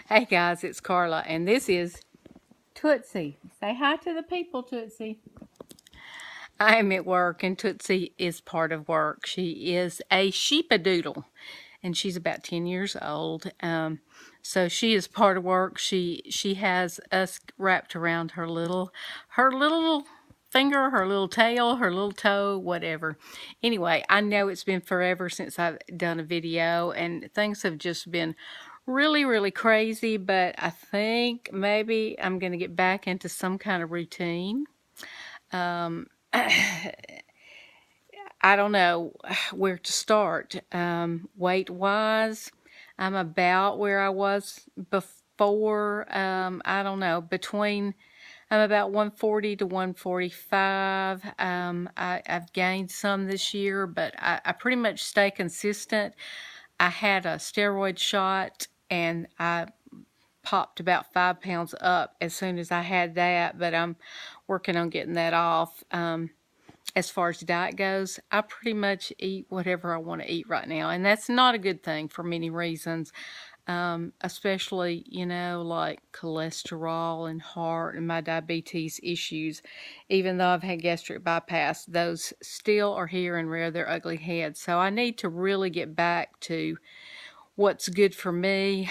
Hey guys, it's Carla, and this is Tootsie. Say hi to the people, Tootsie. I am at work, and Tootsie is part of work. She is a sheepadoodle, and she's about 10 years old. So she is part of work. She has us wrapped around her little finger, her little tail, her little toe, whatever. Anyway, I know it's been forever since I've done a video, and things have just been really, really crazy, but I think maybe I'm going to get back into some kind of routine. I don't know where to start. Weight wise, I'm about where I was before. I don't know, I'm about 140 to 145. I've gained some this year, but I pretty much stay consistent. I had a steroid shot and I popped about 5 pounds up as soon as I had that, but I'm working on getting that off. As far as diet goes, I pretty much eat whatever I want to eat right now, and that's not a good thing for many reasons. Especially, like cholesterol and heart and my diabetes issues. Even though I've had gastric bypass, those still are here and rear their ugly heads. So I need to really get back to what's good for me.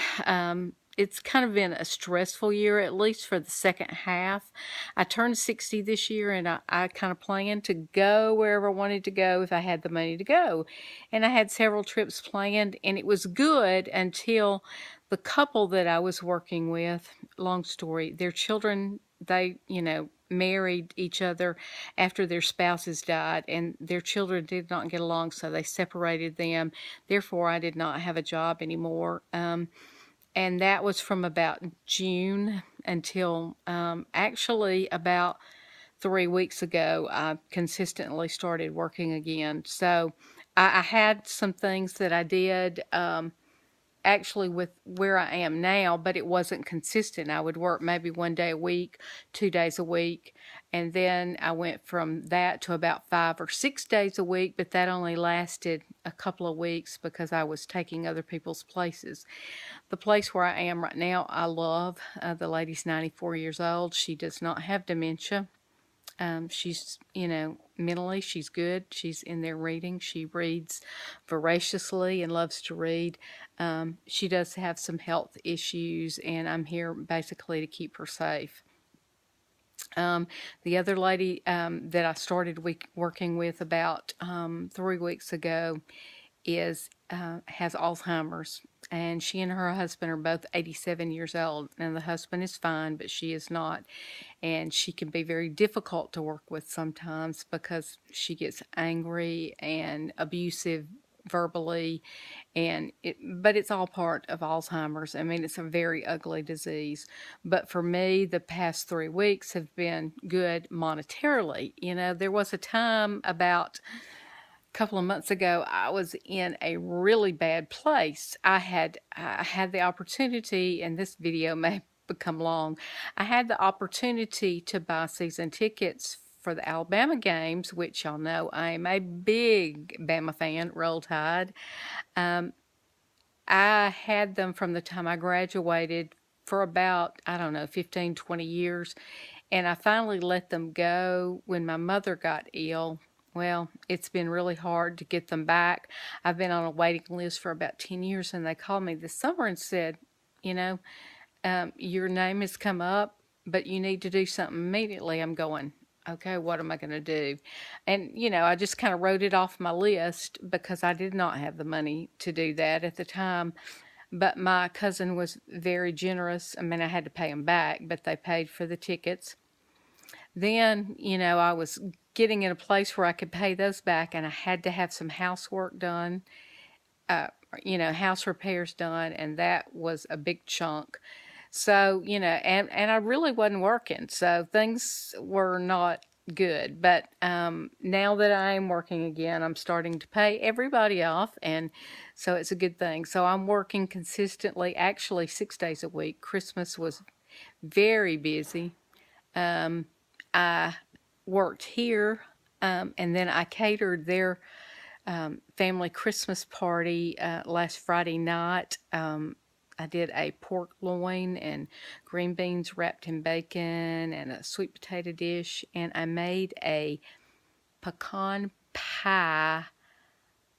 It's kind of been a stressful year, at least for the second half. I turned 60 this year, and I kind of planned to go wherever I wanted to go if I had the money to go. And I had several trips planned, and it was good until the couple that I was working with, long story, their children, they, married each other after their spouses died, and their children did not get along, so they separated them. Therefore, I did not have a job anymore. And that was from about June until actually about 3 weeks ago, I consistently started working again. So I had some things that I did. Actually with where I am now, but it wasn't consistent. I would work maybe 1 day a week, 2 days a week, and then I went from that to about 5 or 6 days a week, but that only lasted a couple of weeks because I was taking other people's places. The place where I am right now, I love. The lady's 94 years old. She does not have dementia. She's, mentally, she's good. She's in there reading. She reads voraciously and loves to read. She does have some health issues, and I'm here basically to keep her safe. The other lady that I started working with about 3 weeks ago has Alzheimer's, and she and her husband are both 87 years old, and the husband is fine, but she is not, and she can be very difficult to work with sometimes because she gets angry and abusive verbally, but it's all part of Alzheimer's. I mean, it's a very ugly disease, but for me, the past 3 weeks have been good monetarily. There was a time about couple of months ago, I was in a really bad place. I had the opportunity, and this video may become long. I had the opportunity to buy season tickets for the Alabama games, which y'all know I'm a big Bama fan, Roll Tide. I had them from the time I graduated for about, I don't know, 15, 20 years. And I finally let them go when my mother got ill. Well, it's been really hard to get them back. I've been on a waiting list for about 10 years, and they called me this summer and said, your name has come up, but you need to do something immediately. I'm going, okay, what am I going to do? And, I just kind of wrote it off my list because I did not have the money to do that at the time. But my cousin was very generous. I mean, I had to pay them back, but they paid for the tickets. Then, I was getting in a place where I could pay those back, and I had to have some housework done, house repairs done, and that was a big chunk. So, and I really wasn't working, so things were not good. But now that I am working again, I'm starting to pay everybody off, and so it's a good thing. So I'm working consistently, actually 6 days a week. Christmas was very busy. I worked here, and then I catered their family Christmas party last Friday night. I did a pork loin and green beans wrapped in bacon and a sweet potato dish, and I made a pecan pie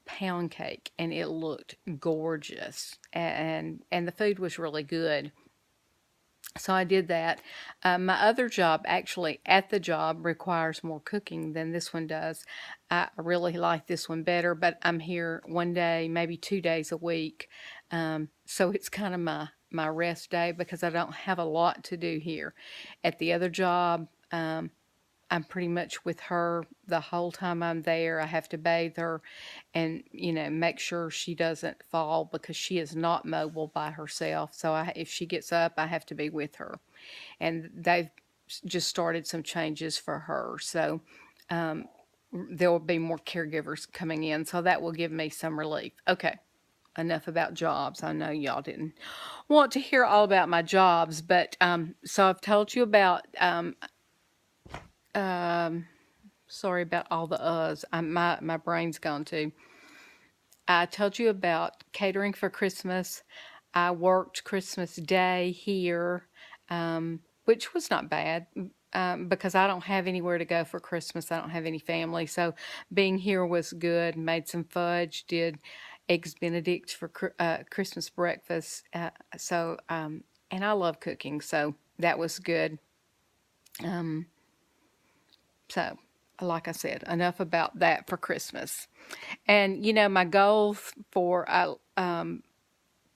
pound cake, and it looked gorgeous, and the food was really good. So I did that. My other job, actually, at the job, requires more cooking than this one does. I really like this one better, but I'm here one day, maybe 2 days a week. So it's kind of my rest day because I don't have a lot to do here. At the other job, I'm pretty much with her the whole time I'm there. I have to bathe her and, make sure she doesn't fall because she is not mobile by herself. So if she gets up, I have to be with her. And they've just started some changes for her. So there will be more caregivers coming in. So that will give me some relief. Okay. Enough about jobs. I know y'all didn't want to hear all about my jobs, but so I've told you about sorry about all the uhs. My brain's gone too. I told you about catering for Christmas. I worked Christmas Day here, which was not bad because I don't have anywhere to go for Christmas. I don't have any family. So being here was good. Made some fudge, did Eggs Benedict for Christmas breakfast. And I love cooking, so that was good. So, like I said, enough about that for Christmas. And my goal for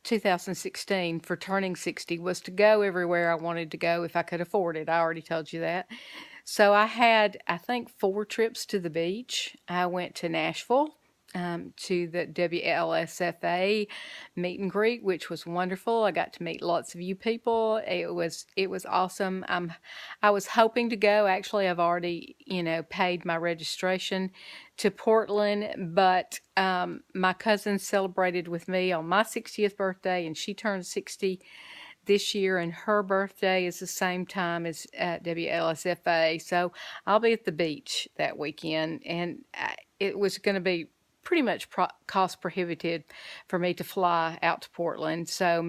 2016 for turning 60 was to go everywhere I wanted to go if I could afford it. I already told you that. So I had, I think, 4 trips to the beach. I went to Nashville, to the WLSFA meet and greet, which was wonderful. I got to meet lots of you people. It was awesome. I was hoping to go. Actually, I've already paid my registration to Portland, but my cousin celebrated with me on my 60th birthday, and she turned 60 this year, and her birthday is the same time as WLSFA. So I'll be at the beach that weekend, and it was going to be pretty much cost prohibitive for me to fly out to Portland. So,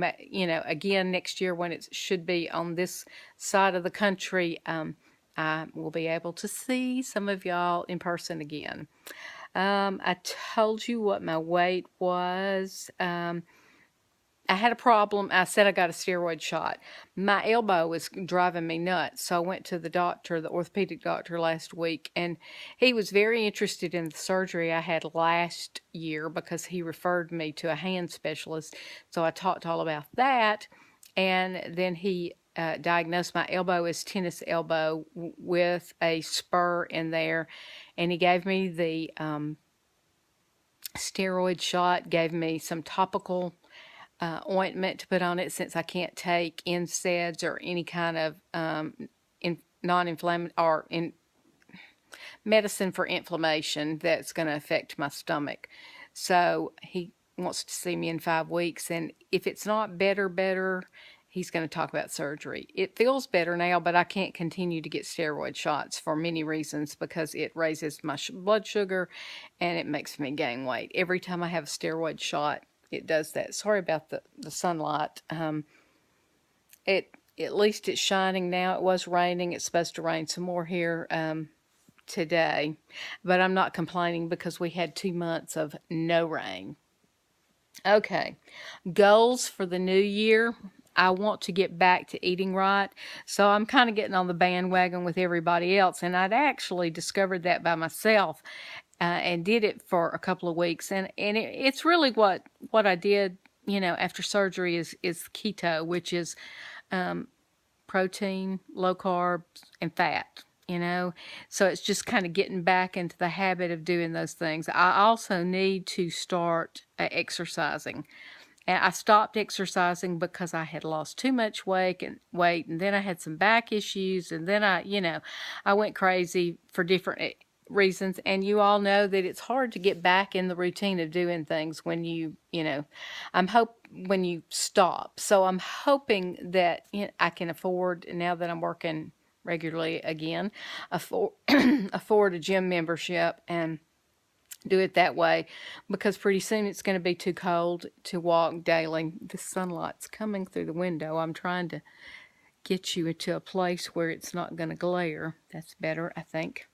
again, next year when it should be on this side of the country, I will be able to see some of y'all in person again. I told you what my weight was. I had a problem. I said I got a steroid shot. My elbow was driving me nuts. So I went to the doctor, the orthopedic doctor last week, and he was very interested in the surgery I had last year because he referred me to a hand specialist. So I talked all about that. And then he diagnosed my elbow as tennis elbow with a spur in there. And he gave me the steroid shot, gave me some topical ointment to put on it since I can't take NSAIDs or any kind of non-inflammatory or medicine for inflammation that's going to affect my stomach. So he wants to see me in 5 weeks, and if it's not better, he's going to talk about surgery. It feels better now, but I can't continue to get steroid shots for many reasons because it raises my blood sugar and it makes me gain weight. Every time I have a steroid shot, it does that. Sorry about the sunlight. At least it's shining now. It was raining. It's supposed to rain some more here today. But I'm not complaining because we had 2 months of no rain. Okay. Goals for the new year. I want to get back to eating right. So I'm kind of getting on the bandwagon with everybody else. And I'd actually discovered that by myself. And did it for a couple of weeks, and it's really what I did, after surgery is keto, which is protein, low carbs, and fat. So it's just kind of getting back into the habit of doing those things. I also need to start exercising. And I stopped exercising because I had lost too much weight, and then I had some back issues, and then I went crazy for different reasons. And you all know that it's hard to get back in the routine of doing things when when you stop. So I'm hoping that I can afford, now that I'm working regularly again, afford a gym membership and do it that way, because pretty soon it's going to be too cold to walk daily. The sunlight's coming through the window. I'm trying to get you into a place where it's not going to glare. That's better, I think.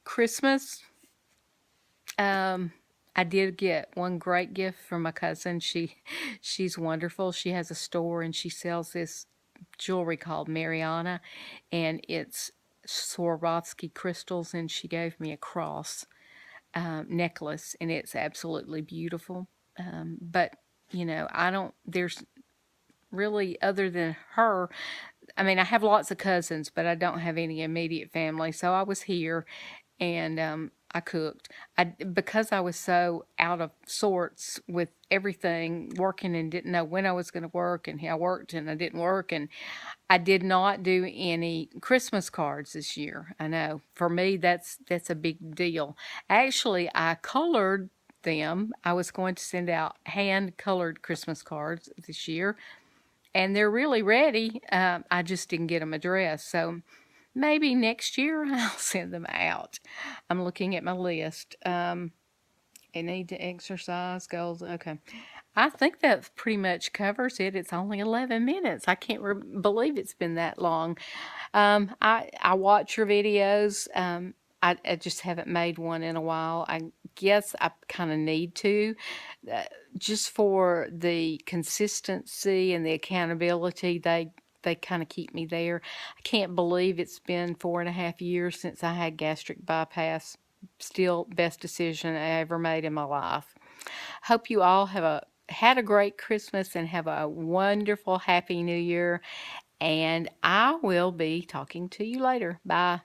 Christmas, I did get one great gift from my cousin. She's wonderful. She has a store and she sells this jewelry called Mariana, and it's Swarovski crystals, and she gave me a cross necklace, and it's absolutely beautiful. But I don't. There's really, other than her, I mean, I have lots of cousins, but I don't have any immediate family. So I was here, and I cooked. Because I was so out of sorts with everything, working, and didn't know when I was going to work, and I worked and I didn't work, and I did not do any Christmas cards this year. I know for me that's a big deal. Actually, I colored them. I was going to send out hand colored Christmas cards this year, and they're really ready. I just didn't get them addressed. So maybe next year I'll send them out. I'm looking at my list. I need to exercise goals. Okay. I think that pretty much covers it. It's only 11 minutes. I can't believe it's been that long. I watch your videos. I just haven't made one in a while. I guess I kind of need to, just for the consistency and the accountability. They kind of keep me there. I can't believe it's been 4.5 years since I had gastric bypass. Still, best decision I ever made in my life. Hope you all had a great Christmas and have a wonderful, happy New Year. And I will be talking to you later. Bye.